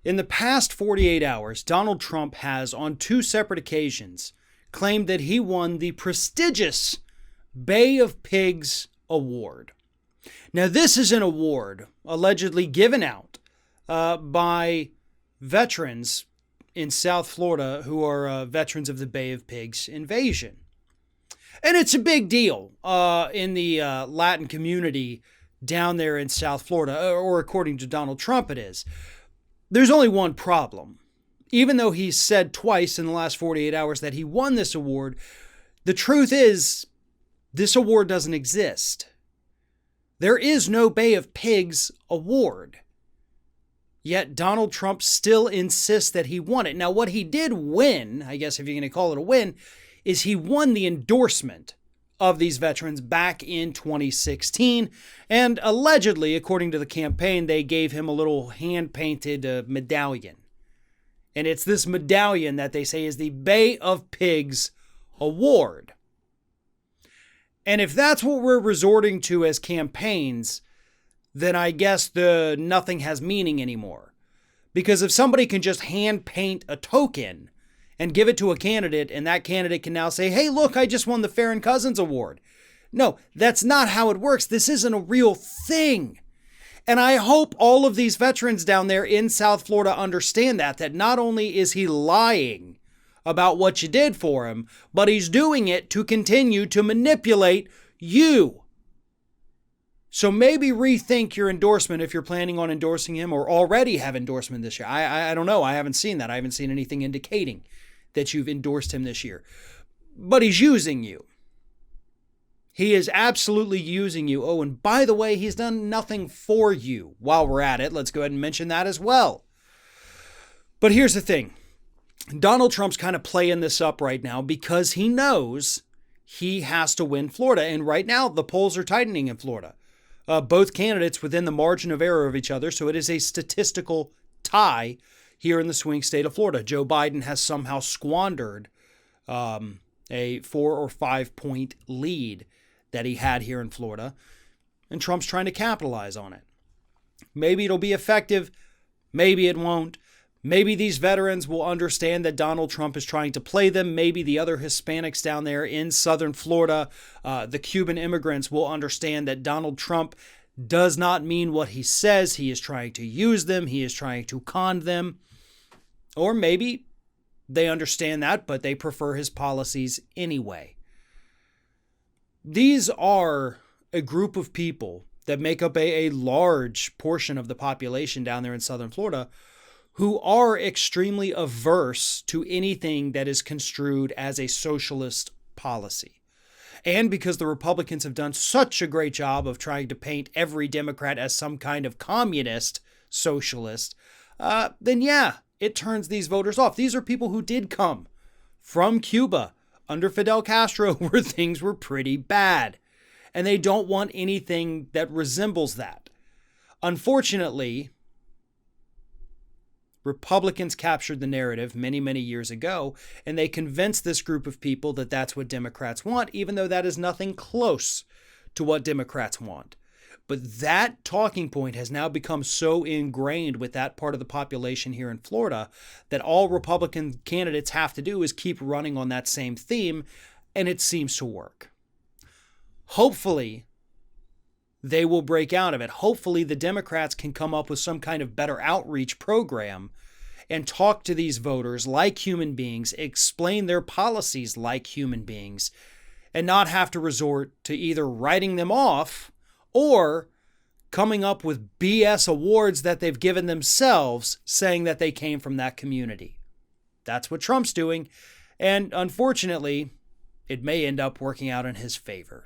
In the past 48 hours, Donald Trump has, on two separate occasions, claimed that he won the prestigious Bay of Pigs Award. Now, this is an award allegedly given out by veterans in South Florida who are veterans of the Bay of Pigs invasion. And it's a big deal in the Latin community down there in South Florida, or according to Donald Trump it is. There's only one problem. Even though he's said twice in the last 48 hours that he won this award, the truth is this award doesn't exist. There is no Bay of Pigs award. Yet Donald Trump still insists that he won it. Now, what he did win, I guess if you're going to call it a win, is he won the endorsement of these veterans back in 2016. And allegedly, according to the campaign, they gave him a little hand-painted medallion. And it's this medallion that they say is the Bay of Pigs Award. And if that's what we're resorting to as campaigns, then I guess the nothing has meaning anymore. Because if somebody can just hand paint a token and give it to a candidate, and that candidate can now say, hey, look, I just won the Farron Cousins Award. No, that's not how it works. This isn't a real thing. And I hope all of these veterans down there in South Florida understand that not only is he lying about what you did for him, but he's doing it to continue to manipulate you. So maybe rethink your endorsement if you're planning on endorsing him or already have endorsement this year. I don't know. I haven't seen that. I haven't seen anything indicating that you've endorsed him this year. But he's using you. He is absolutely using you. Oh, and by the way, he's done nothing for you. While we're at it, let's go ahead and mention that as well. But here's the thing. Donald Trump's kind of playing this up right now because he knows he has to win Florida. And right now, the polls are tightening in Florida. Both candidates within the margin of error of each other. So it is a statistical tie here in the swing state of Florida. Joe Biden has somehow squandered a 4 or 5 point lead that he had here in Florida. And Trump's trying to capitalize on it. Maybe it'll be effective. Maybe it won't. Maybe these veterans will understand that Donald Trump is trying to play them. Maybe the other Hispanics down there in southern Florida, the Cuban immigrants, will understand that Donald Trump does not mean what he says. He is trying to use them. He is trying to con them. Or maybe they understand that, but they prefer his policies anyway. These are a group of people that make up a large portion of the population down there in southern Florida who are extremely averse to anything that is construed as a socialist policy. And because the Republicans have done such a great job of trying to paint every Democrat as some kind of communist socialist, then yeah, it turns these voters off. These are people who did come from Cuba under Fidel Castro where things were pretty bad. And they don't want anything that resembles that. Unfortunately, Republicans captured the narrative many, many years ago, and they convinced this group of people that that's what Democrats want, even though that is nothing close to what Democrats want. But that talking point has now become so ingrained with that part of the population here in Florida that all Republican candidates have to do is keep running on that same theme, and it seems to work. Hopefully, they will break out of it. Hopefully, the Democrats can come up with some kind of better outreach program and talk to these voters like human beings, explain their policies like human beings, and not have to resort to either writing them off or coming up with BS awards that they've given themselves saying that they came from that community. That's what Trump's doing, and unfortunately, it may end up working out in his favor.